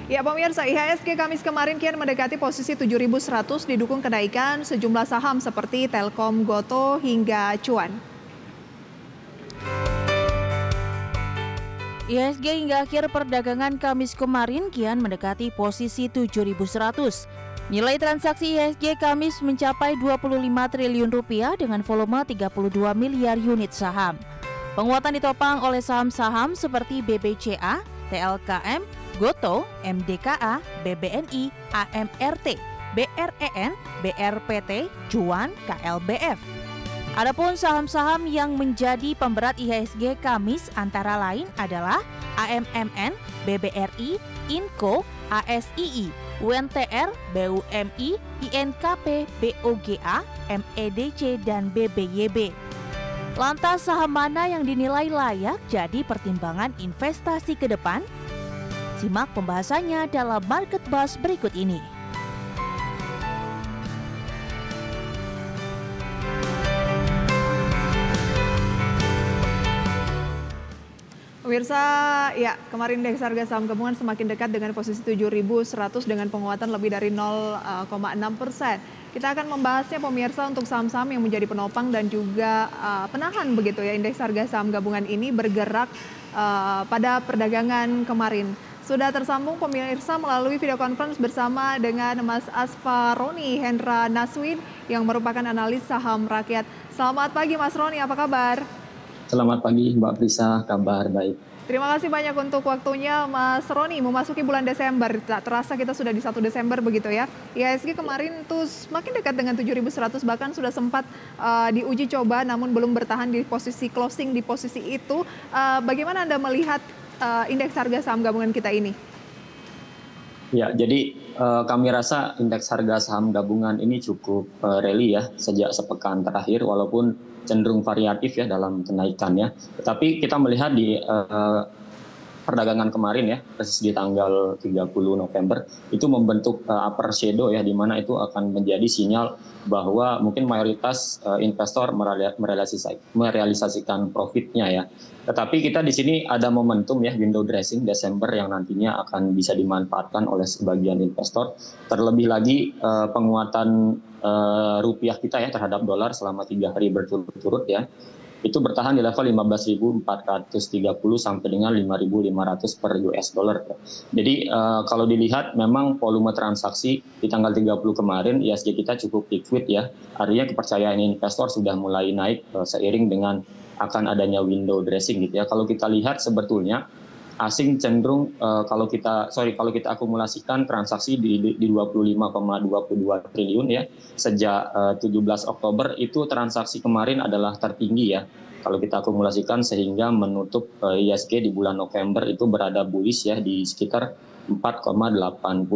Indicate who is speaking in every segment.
Speaker 1: Ya pemirsa, IHSG Kamis kemarin kian mendekati posisi 7.100 didukung kenaikan sejumlah saham seperti Telkom, Goto, hingga Cuan.
Speaker 2: IHSG hingga akhir perdagangan Kamis kemarin kian mendekati posisi 7.100. Nilai transaksi IHSG Kamis mencapai 25 triliun rupiah dengan volume 32 miliar unit saham. Penguatan ditopang oleh saham-saham seperti BBCA, TLKM, Goto, MDKA, BBNI, AMRT, BREN, BRPT, Cuan, KLBF. Adapun saham-saham yang menjadi pemberat IHSG Kamis antara lain adalah AMMN, BBRI, Inco, ASII, UNTR, BUMI, INKP, BOGA, MEDC, dan BBYB. Lantas saham mana yang dinilai layak jadi pertimbangan investasi ke depan? Simak pembahasannya dalam Market Buzz berikut ini.
Speaker 1: Pemirsa, ya kemarin indeks harga saham gabungan semakin dekat dengan posisi 7.100 dengan penguatan lebih dari 0,6%. Kita akan membahasnya pemirsa untuk saham-saham yang menjadi penopang dan juga penahan begitu ya indeks harga saham gabungan ini bergerak pada perdagangan kemarin. Sudah tersambung pemirsa melalui video conference bersama dengan Mas Asfaroni Hendra Naswin yang merupakan analis saham rakyat. Selamat pagi Mas Roni, apa kabar?
Speaker 3: Selamat pagi Mbak Prisa, kabar baik.
Speaker 1: Terima kasih banyak untuk waktunya Mas Roni. Memasuki bulan Desember, tak terasa kita sudah di 1 Desember begitu ya. IHSG kemarin tuh semakin dekat dengan 7.100, bahkan sudah sempat diuji coba namun belum bertahan di posisi closing di posisi itu. Bagaimana Anda melihat indeks harga saham gabungan kita ini?
Speaker 3: Ya, jadi kami rasa indeks harga saham gabungan ini cukup rally ya sejak sepekan terakhir, walaupun cenderung variatif ya dalam kenaikannya. Tetapi kita melihat di perdagangan kemarin ya, persis di tanggal 30 November, itu membentuk upper shadow ya, di mana itu akan menjadi sinyal bahwa mungkin mayoritas investor merealisasikan profitnya ya. Tetapi kita di sini ada momentum ya, window dressing Desember yang nantinya akan bisa dimanfaatkan oleh sebagian investor. Terlebih lagi penguatan rupiah kita ya terhadap dolar selama 3 hari berturut-turut ya, itu bertahan di level 15.430 sampai dengan 5.500 per US dollar. Jadi kalau dilihat memang volume transaksi di tanggal 30 kemarin IHSG kita cukup liquid ya. Artinya kepercayaan investor sudah mulai naik seiring dengan akan adanya window dressing gitu ya. Kalau kita lihat sebetulnya asing cenderung kalau kita akumulasikan transaksi di 25,22 triliun ya sejak 17 Oktober itu transaksi kemarin adalah tertinggi ya kalau kita akumulasikan, sehingga menutup IHSG di bulan November itu berada bullish ya di sekitar 4,87%.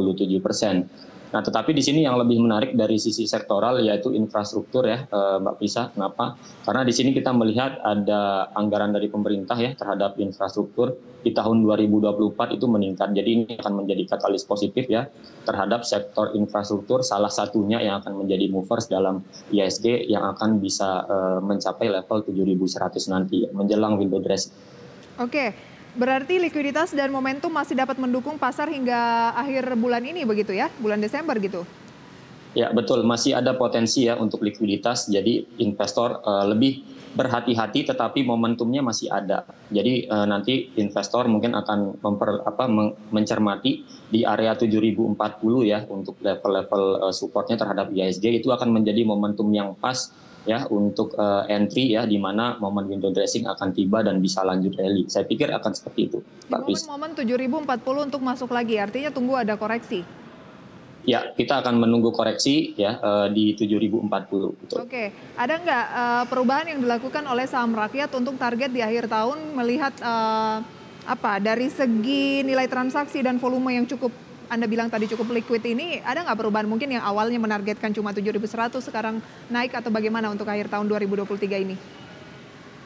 Speaker 3: Nah, tetapi di sini yang lebih menarik dari sisi sektoral yaitu infrastruktur ya, Mbak Prisa. Kenapa? Karena di sini kita melihat ada anggaran dari pemerintah ya terhadap infrastruktur di tahun 2024 itu meningkat. Jadi ini akan menjadi katalis positif ya terhadap sektor infrastruktur, salah satunya yang akan menjadi movers dalam IHSG yang akan bisa mencapai level 7.100 nanti menjelang window dressing.
Speaker 1: Oke. Berarti likuiditas dan momentum masih dapat mendukung pasar hingga akhir bulan ini begitu ya, bulan Desember gitu?
Speaker 3: Ya betul, masih ada potensi ya untuk likuiditas, jadi investor lebih berhati-hati tetapi momentumnya masih ada. Jadi nanti investor mungkin akan mencermati di area 7.040 ya untuk level-level supportnya terhadap IHSG, itu akan menjadi momentum yang pas ya untuk entry ya, di mana momen window dressing akan tiba dan bisa lanjut rally. Saya pikir akan seperti itu, Pak Pris.
Speaker 1: Momen 7.040 untuk masuk lagi, artinya tunggu ada koreksi.
Speaker 3: Ya, kita akan menunggu koreksi ya di 7.040. Betul.
Speaker 1: Oke, ada nggak perubahan yang dilakukan oleh saham rakyat untuk target di akhir tahun melihat dari segi nilai transaksi dan volume yang cukup Anda bilang tadi cukup liquid ini, ada nggak perubahan mungkin yang awalnya menargetkan cuma 7.100 sekarang naik atau bagaimana untuk akhir tahun 2023 ini?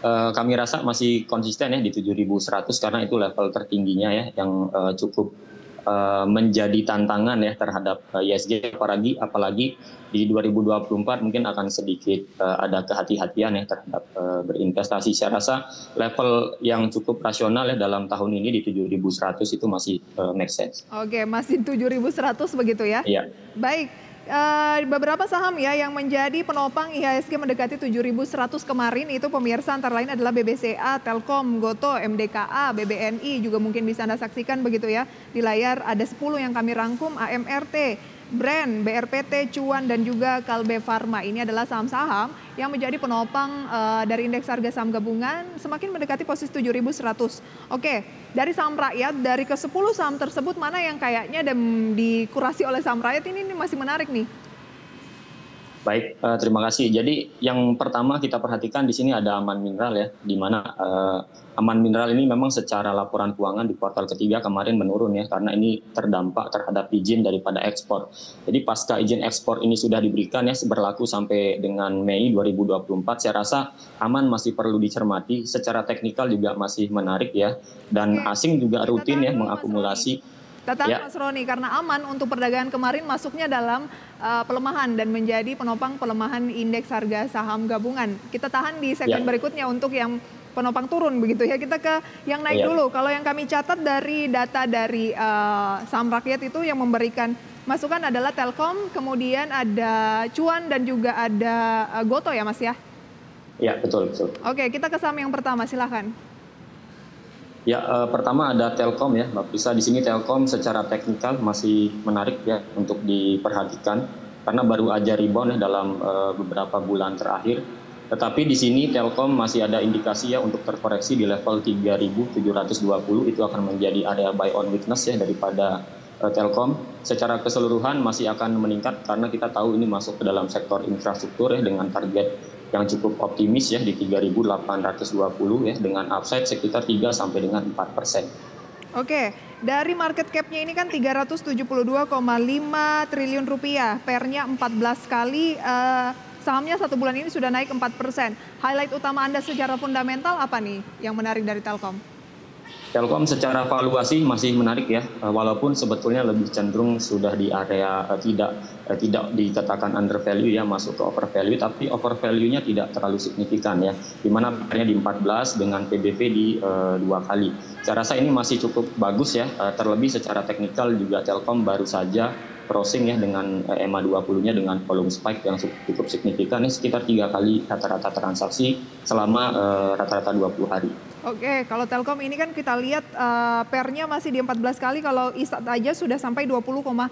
Speaker 3: Kami rasa masih konsisten ya di 7.100 karena itu level tertingginya ya yang cukup menjadi tantangan ya terhadap IHSG, apalagi di 2024 mungkin akan sedikit ada kehati-hatian ya terhadap berinvestasi. Saya rasa level yang cukup rasional ya dalam tahun ini di 7.100 itu masih make sense.
Speaker 1: Oke, masih 7.100 begitu ya?
Speaker 3: Iya.
Speaker 1: Baik. Beberapa saham ya yang menjadi penopang IHSG mendekati 7.100 kemarin itu pemirsa antara lain adalah BBCA, Telkom, Goto, MDKA, BBNI juga mungkin bisa Anda saksikan begitu ya. Di layar ada 10 yang kami rangkum, AMRT, Brand, BRPT, Cuan dan juga Kalbe Farma. Ini adalah saham-saham yang menjadi penopang dari indeks harga saham gabungan semakin mendekati posisi 7.100. Oke, dari saham rakyat, dari ke-10 saham tersebut mana yang kayaknya dikurasi oleh saham rakyat ini masih menarik nih?
Speaker 3: Baik, terima kasih. Jadi yang pertama kita perhatikan di sini ada Aman Mineral ya, di mana Aman Mineral ini memang secara laporan keuangan di kuartal ketiga kemarin menurun ya, karena ini terdampak terhadap izin daripada ekspor. Jadi pasca izin ekspor ini sudah diberikan ya, berlaku sampai dengan Mei 2024, saya rasa Aman masih perlu dicermati, secara teknikal juga masih menarik ya, dan asing juga rutin ya mengakumulasi.
Speaker 1: Mas Roni, karena Aman untuk perdagangan kemarin masuknya dalam pelemahan dan menjadi penopang pelemahan indeks harga saham gabungan. Kita tahan di segmen berikutnya untuk yang penopang turun begitu ya. Kita ke yang naik dulu. Kalau yang kami catat dari data dari saham rakyat itu yang memberikan masukan adalah Telkom, kemudian ada Cuan dan juga ada Goto ya Mas ya?
Speaker 3: Ya, betul.
Speaker 1: Oke, kita ke saham yang pertama, silahkan.
Speaker 3: Ya, pertama ada Telkom ya, Mbak Prisa. Di sini Telkom secara teknikal masih menarik ya untuk diperhatikan karena baru aja rebound ya dalam beberapa bulan terakhir. Tetapi di sini Telkom masih ada indikasi ya untuk terkoreksi di level 3.720, itu akan menjadi area buy on weakness ya daripada Telkom. Secara keseluruhan masih akan meningkat karena kita tahu ini masuk ke dalam sektor infrastruktur ya dengan target yang cukup optimis ya di 3.820 ya dengan upside sekitar 3 sampai dengan 4%.
Speaker 1: Oke, dari market cap-nya ini kan 372,5 triliun rupiah, PER-nya 14 kali, sahamnya 1 bulan ini sudah naik 4%. Highlight utama Anda secara fundamental apa nih yang menarik dari Telkom?
Speaker 3: Telkom secara valuasi masih menarik ya, walaupun sebetulnya lebih cenderung sudah di area tidak dikatakan under value ya, masuk ke over value, tapi over value-nya tidak terlalu signifikan ya, di mana PER-nya di 14 dengan PBV di 2 kali. Saya rasa ini masih cukup bagus ya, terlebih secara teknikal juga Telkom baru saja crossing ya dengan EMA 20-nya dengan volume spike yang cukup signifikan ya, sekitar 3 kali rata-rata transaksi selama rata-rata 20 hari.
Speaker 1: Oke, kalau Telkom ini kan kita lihat PER-nya masih di 14 kali, kalau ISAT aja sudah sampai 20,67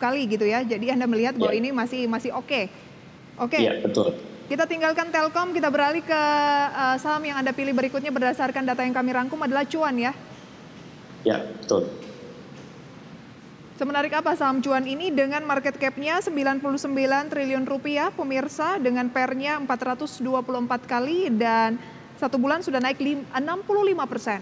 Speaker 1: kali gitu ya. Jadi Anda melihat bahwa ini masih oke. Oke.
Speaker 3: Iya, betul.
Speaker 1: Kita tinggalkan Telkom, kita beralih ke saham yang Anda pilih berikutnya berdasarkan data yang kami rangkum adalah Cuan ya. Ya, betul. Semenarik apa saham Cuan ini dengan market cap-nya 99 triliun rupiah, pemirsa, dengan PER-nya 424 kali dan 1 bulan sudah naik 65%.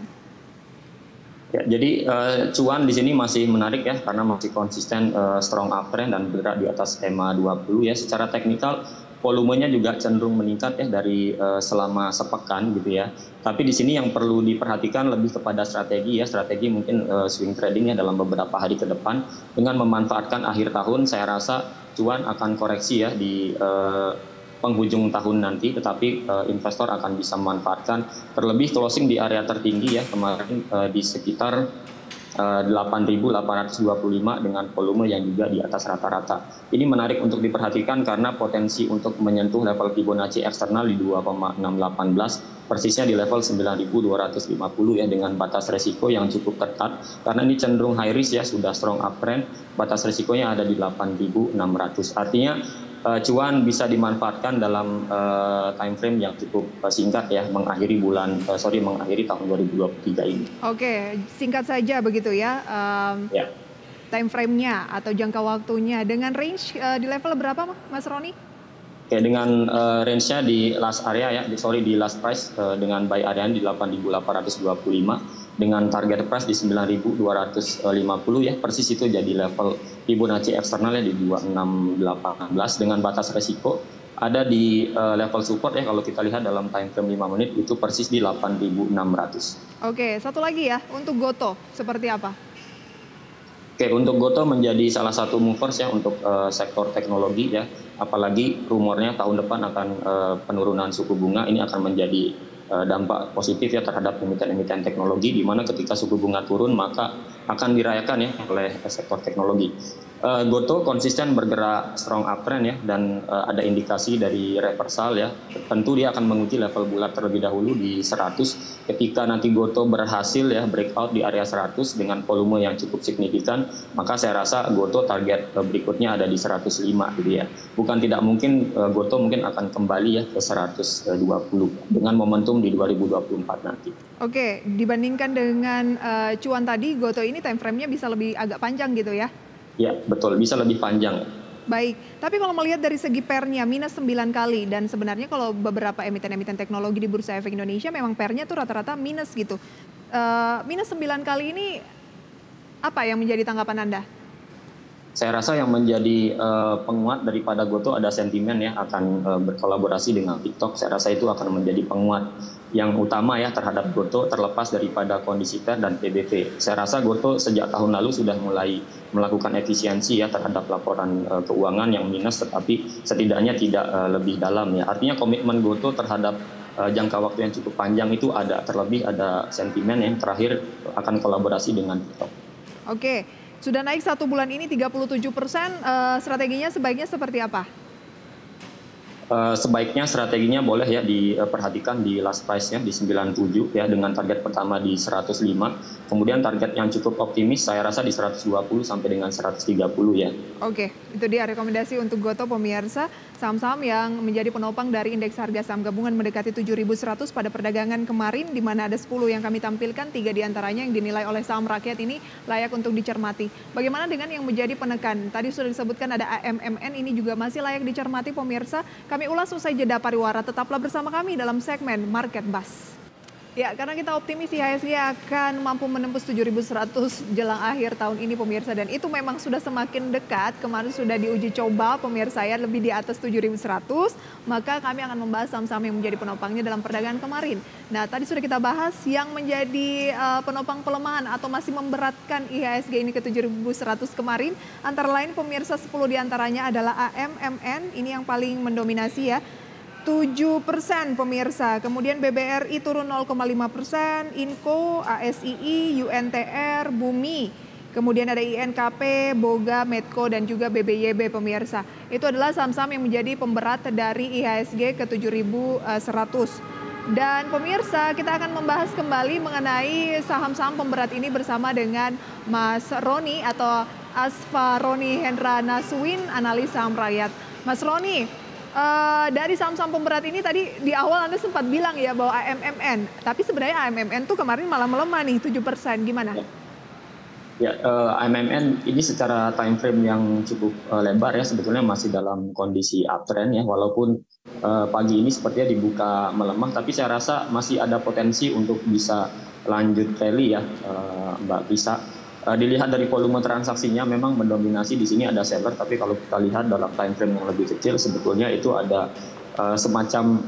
Speaker 1: Ya, jadi Cuan di sini masih menarik ya karena masih konsisten strong uptrend dan bergerak di atas EMA 20 ya. Secara teknikal volumenya juga cenderung meningkat ya dari selama sepekan gitu ya. Tapi di sini yang perlu diperhatikan lebih kepada strategi ya, strategi mungkin swing trading ya dalam beberapa hari ke depan dengan memanfaatkan akhir tahun. Saya rasa Cuan akan koreksi ya di penghujung tahun nanti, tetapi investor akan bisa memanfaatkan, terlebih closing di area tertinggi ya kemarin di sekitar 8.825 dengan volume yang juga di atas rata-rata. Ini menarik untuk diperhatikan karena potensi untuk menyentuh level Fibonacci eksternal di 2,618, persisnya di level 9.250 ya dengan batas resiko yang cukup ketat karena ini cenderung high risk ya, sudah strong uptrend, batas resikonya ada di 8.600. Artinya Cuan bisa dimanfaatkan dalam time frame yang cukup singkat ya, mengakhiri tahun 2023 ini. Oke, singkat saja begitu ya, time frame-nya atau jangka waktunya dengan range di level berapa Mas Roni? Oke, dengan range-nya di last price dengan buy area di 8.825 dengan target price di 9.250 ya, persis itu jadi level Fibonacci eksternalnya di 2618 dengan batas resiko ada di level support ya, kalau kita lihat dalam time frame 5 menit itu persis di 8.600. Oke, satu lagi ya untuk Goto seperti apa?
Speaker 3: Oke, untuk Gotoh menjadi salah satu movers ya untuk sektor teknologi ya, apalagi rumornya tahun depan akan penurunan suku bunga, ini akan menjadi dampak positif ya terhadap emiten-emiten teknologi, di mana ketika suku bunga turun maka akan dirayakan ya oleh sektor teknologi. Gotoh konsisten bergerak strong uptrend ya, dan ada indikasi dari reversal ya. Tentu dia akan menguji level bulat terlebih dahulu di 100. Ketika nanti Gotoh berhasil ya breakout di area 100 dengan volume yang cukup signifikan, maka saya rasa Gotoh target berikutnya ada di 105 gitu ya. Bukan tidak mungkin Gotoh mungkin akan kembali ya ke 120 dengan momentum di 2024 nanti.
Speaker 1: Oke, dibandingkan dengan cuan tadi, Gotoh ini time frame-nya bisa lebih agak panjang gitu ya?
Speaker 3: Ya, betul. Bisa lebih panjang.
Speaker 1: Baik, tapi kalau melihat dari segi pernya minus 9 kali, dan sebenarnya kalau beberapa emiten-emiten teknologi di Bursa Efek Indonesia memang pernya tuh rata-rata minus gitu. Minus 9 kali ini apa yang menjadi tanggapan Anda?
Speaker 3: Saya rasa yang menjadi penguat daripada Gotoh ada sentimen ya akan berkolaborasi dengan TikTok. Saya rasa itu akan menjadi penguat yang utama ya terhadap Gotoh, terlepas daripada kondisi TER dan PBV. Saya rasa Gotoh sejak tahun lalu sudah mulai melakukan efisiensi ya terhadap laporan keuangan yang minus, tetapi setidaknya tidak lebih dalam ya. Artinya komitmen Gotoh terhadap jangka waktu yang cukup panjang itu ada, terlebih ada sentimen yang terakhir akan kolaborasi dengan TikTok.
Speaker 1: Oke, sudah naik 1 bulan ini 37%, strateginya sebaiknya seperti apa?
Speaker 3: Sebaiknya strateginya boleh ya diperhatikan di last price-nya di 97 ya, dengan target pertama di 105. Kemudian target yang cukup optimis saya rasa di 120 sampai dengan 130 ya.
Speaker 1: Oke, itu dia rekomendasi untuk Gotoh pemirsa. Saham-saham yang menjadi penopang dari indeks harga saham gabungan mendekati 7.100 pada perdagangan kemarin, di mana ada 10 yang kami tampilkan, 3 diantaranya yang dinilai oleh saham rakyat ini layak untuk dicermati. Bagaimana dengan yang menjadi penekan? Tadi sudah disebutkan ada AMMN, ini juga masih layak dicermati pemirsa. Kami ulas usai jeda pariwara, tetaplah bersama kami dalam segmen Market Buzz. Ya, karena kita optimis IHSG akan mampu menembus 7.100 jelang akhir tahun ini pemirsa, dan itu memang sudah semakin dekat. Kemarin sudah diuji coba pemirsa ya, lebih di atas 7.100, maka kami akan membahas saham-saham yang menjadi penopangnya dalam perdagangan kemarin. Nah, tadi sudah kita bahas yang menjadi penopang pelemahan atau masih memberatkan IHSG ini ke 7.100 kemarin. Antara lain pemirsa 10 diantaranya adalah AMMN, ini yang paling mendominasi ya. 7% pemirsa, kemudian BBRI turun 0,5%, Inco, ASII, UNTR, Bumi, kemudian ada INKP, Boga, Medco, dan juga BBYB pemirsa. Itu adalah saham-saham yang menjadi pemberat dari IHSG ke 7.100. Dan pemirsa, kita akan membahas kembali mengenai saham-saham pemberat ini bersama dengan Mas Roni atau Asfaroni Hendra Naswin, analis saham rakyat. Mas Roni, dari saham-saham pemberat ini tadi di awal Anda sempat bilang ya bahwa AMMN, tapi sebenarnya AMMN tuh kemarin malah melemah nih 7%, gimana?
Speaker 3: Ya, AMMN ini secara time frame yang cukup lebar ya, sebetulnya masih dalam kondisi uptrend ya, walaupun pagi ini sepertinya dibuka melemah, tapi saya rasa masih ada potensi untuk bisa lanjut rally ya, Mbak Tisa. Dilihat dari volume transaksinya memang mendominasi di sini ada seller, tapi kalau kita lihat dalam time frame yang lebih kecil sebetulnya itu ada semacam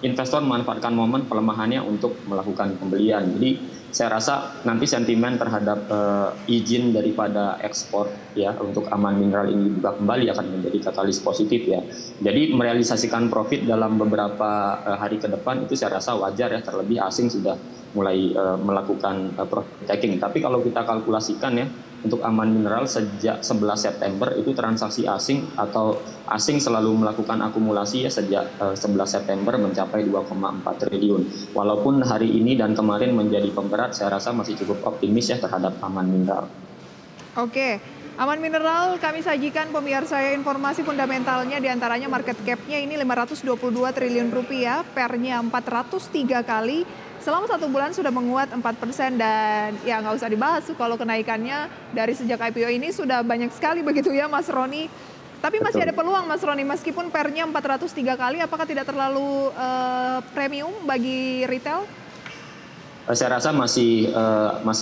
Speaker 3: investor memanfaatkan momen pelemahannya untuk melakukan pembelian. Jadi saya rasa nanti sentimen terhadap izin daripada ekspor ya untuk Aman Mineral ini juga kembali akan menjadi katalis positif ya. Jadi merealisasikan profit dalam beberapa hari ke depan itu saya rasa wajar ya, terlebih asing sudah mulai melakukan profit taking. Tapi kalau kita kalkulasikan ya, untuk Aman Mineral sejak 11 September itu transaksi asing atau asing selalu melakukan akumulasi ya sejak 11 September mencapai 2,4 triliun. Walaupun hari ini dan kemarin menjadi pemberat, saya rasa masih cukup optimis ya terhadap Aman Mineral.
Speaker 1: Oke, Aman Mineral kami sajikan pemirsa ya, informasi fundamentalnya diantaranya market cap-nya ini 522 triliun rupiah, pernya 403 kali. Selama 1 bulan sudah menguat 4%, dan ya nggak usah dibahas kalau kenaikannya dari sejak IPO ini sudah banyak sekali begitu ya Mas Roni. Tapi masih ada peluang Mas Roni, meskipun pernya 403 kali, apakah tidak terlalu premium bagi retail?
Speaker 3: Saya rasa masih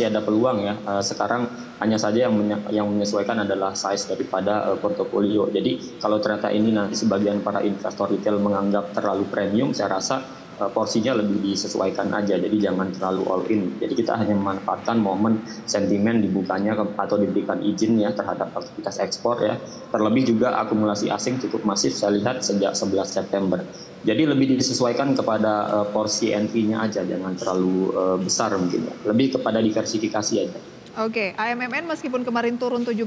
Speaker 3: ada peluang ya. Sekarang hanya saja yang menyesuaikan adalah size daripada portofolio. Jadi kalau ternyata ini nanti sebagian para investor retail menganggap terlalu premium, saya rasa porsinya lebih disesuaikan aja, jadi jangan terlalu all in. Jadi kita hanya memanfaatkan momen sentimen dibukanya atau diberikan izin ya terhadap aktivitas ekspor ya. Terlebih juga akumulasi asing cukup masif saya lihat sejak 11 September. Jadi lebih disesuaikan kepada porsi entry-nya aja, jangan terlalu besar mungkin ya. Lebih kepada diversifikasi aja.
Speaker 1: Oke, AMMN meskipun kemarin turun 7%,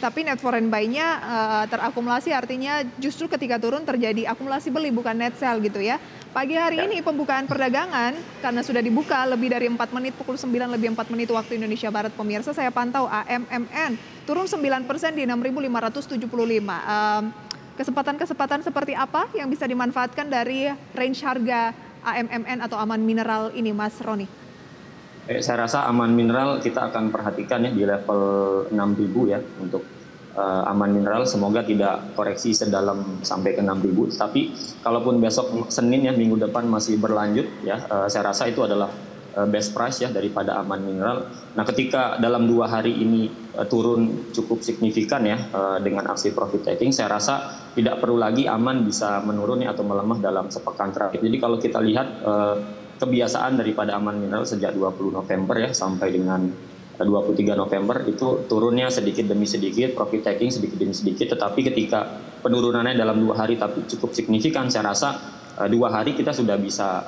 Speaker 1: tapi net foreign buy-nya terakumulasi, artinya justru ketika turun terjadi akumulasi beli bukan net sell gitu ya. Pagi hari ini pembukaan perdagangan karena sudah dibuka lebih dari 4 menit, pukul 9 lebih 4 menit waktu Indonesia Barat pemirsa, saya pantau AMMN turun 9% di 6.575. Kesempatan-kesempatan seperti apa yang bisa dimanfaatkan dari range harga AMMN atau Aman Mineral ini, Mas Roni?
Speaker 3: Saya rasa Aman Mineral kita akan perhatikan ya di level 6.000 ya untuk Aman Mineral, semoga tidak koreksi sedalam sampai ke 6.000. Tapi kalaupun besok Senin ya minggu depan masih berlanjut ya, saya rasa itu adalah best price ya daripada Aman Mineral. Nah, ketika dalam 2 hari ini turun cukup signifikan ya dengan aksi profit taking, saya rasa tidak perlu lagi Aman bisa menurun ya, atau melemah dalam sepekan terakhir. Jadi kalau kita lihat kebiasaan daripada Aman Mineral sejak 20 November ya sampai dengan 23 November itu turunnya sedikit demi sedikit, profit taking sedikit demi sedikit, tetapi ketika penurunannya dalam 2 hari tapi cukup signifikan, saya rasa 2 hari kita sudah bisa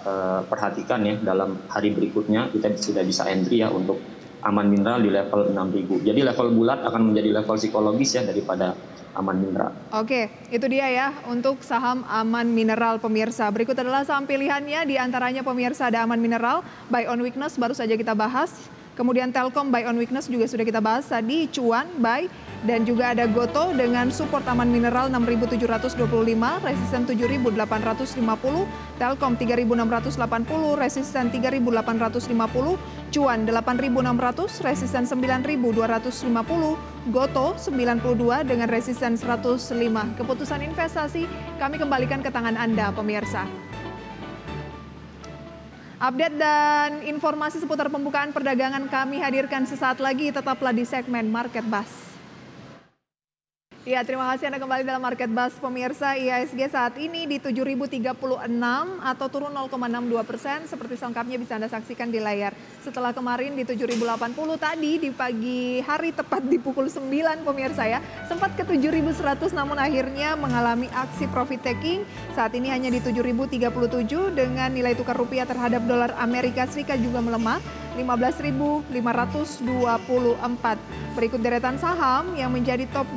Speaker 3: perhatikan ya, dalam hari berikutnya kita sudah bisa entry ya untuk Aman Mineral di level 6.000. Jadi level bulat akan menjadi level psikologis ya daripada Aman Mineral.
Speaker 1: Oke, itu dia ya untuk saham Aman Mineral pemirsa. Berikut adalah saham pilihannya, di antaranya pemirsa ada Aman Mineral, buy on weakness baru saja kita bahas. Kemudian Telkom buy on weakness juga sudah kita bahas tadi, Cuan buy, dan juga ada Goto dengan support Aman Mineral 6.725, resisten 7.850, Telkom 3.680, resisten 3.850, Cuan 8.600, resisten 9.250, Goto 92 dengan resisten 105. Keputusan investasi kami kembalikan ke tangan Anda pemirsa. Update dan informasi seputar pembukaan perdagangan kami hadirkan sesaat lagi, tetaplah di segmen Market Buzz. Ya, terima kasih Anda kembali dalam Market Buzz pemirsa. IHSG saat ini di 7.036 atau turun 0,62%. Seperti selengkapnya bisa Anda saksikan di layar. Setelah kemarin di 7.080 tadi di pagi hari tepat di pukul 9 pemirsa ya. Sempat ke 7.100 namun akhirnya mengalami aksi profit taking. Saat ini hanya di 7.037 dengan nilai tukar rupiah terhadap dolar Amerika Serikat juga melemah 15.524. Berikut deretan saham yang menjadi top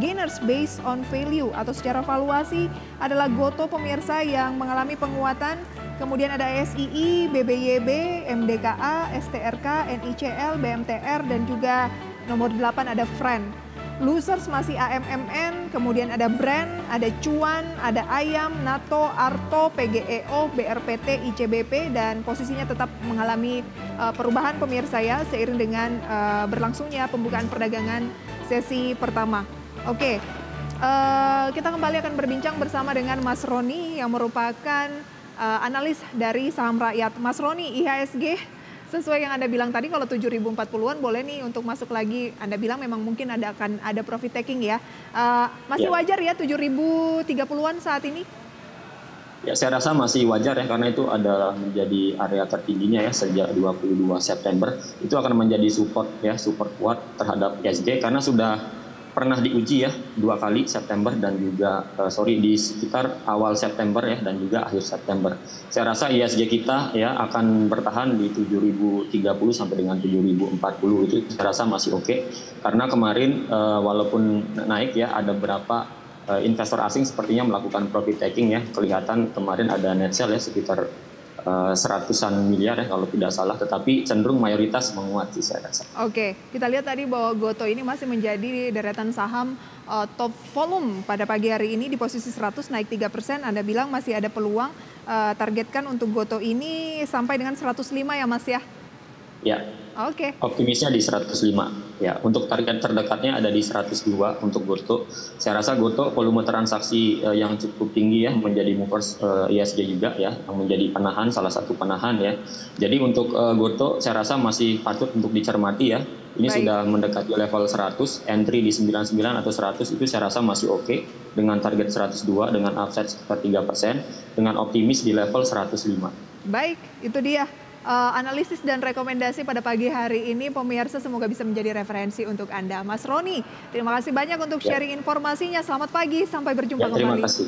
Speaker 1: gainers based on value atau secara valuasi adalah Goto pemirsa yang mengalami penguatan, kemudian ada SII, BBYB, MDKA, STRK, NICL, BMTR, dan juga nomor 8 ada Friend. Losers masih AMMN, kemudian ada Brand, ada Cuan, ada Ayam, NATO, Arto, PGEO, BRPT, ICBP, dan posisinya tetap mengalami perubahan pemirsa ya seiring dengan berlangsungnya pembukaan perdagangan sesi pertama. Oke, kita kembali akan berbincang bersama dengan Mas Roni yang merupakan analis dari saham rakyat. Mas Roni, IHSG sesuai yang Anda bilang tadi, kalau 7.040-an boleh nih untuk masuk lagi. Anda bilang memang mungkin akan ada profit taking ya. Masih wajar ya 7.030-an saat ini?
Speaker 3: Ya, saya rasa masih wajar ya, karena itu adalah menjadi area tertingginya ya sejak 22 September. Itu akan menjadi support kuat terhadap IHSG karena sudah pernah diuji ya 2 kali, September dan juga di sekitar awal September ya dan juga akhir September. Saya rasa IHSG kita ya akan bertahan di 7.030 sampai dengan 7.040, itu saya rasa masih oke. Karena kemarin walaupun naik ya, ada beberapa investor asing sepertinya melakukan profit taking ya. Kelihatan kemarin ada net sell ya sekitar 100-an miliar ya kalau tidak salah, tetapi cenderung mayoritas menguat sih saya rasa.
Speaker 1: Oke, kita lihat tadi bahwa Goto ini masih menjadi deretan saham top volume pada pagi hari ini di posisi 100, naik 3%. Anda bilang masih ada peluang, targetkan untuk Goto ini sampai dengan 105 ya Mas ya?
Speaker 3: Ya.
Speaker 1: Oke.
Speaker 3: Optimisnya di 105. Ya, untuk target terdekatnya ada di 102 untuk Gotoh. Saya rasa Gotoh volume transaksi yang cukup tinggi ya, menjadi movers ISG juga ya, yang menjadi penahan, salah satu penahan ya. Jadi untuk Gotoh saya rasa masih patut untuk dicermati ya. Ini
Speaker 1: Baik.
Speaker 3: sudah mendekati level 100, entry di 99 atau 100 itu saya rasa masih oke, dengan target 102 dengan upside sekitar 3%, dengan optimis di level 105.
Speaker 1: Baik, itu dia analisis dan rekomendasi pada pagi hari ini. Pemirsa, semoga bisa menjadi referensi untuk Anda. Mas Roni, terima kasih banyak untuk sharing informasinya. Selamat pagi, sampai berjumpa
Speaker 3: Ya, terima
Speaker 1: kembali.
Speaker 3: kasih.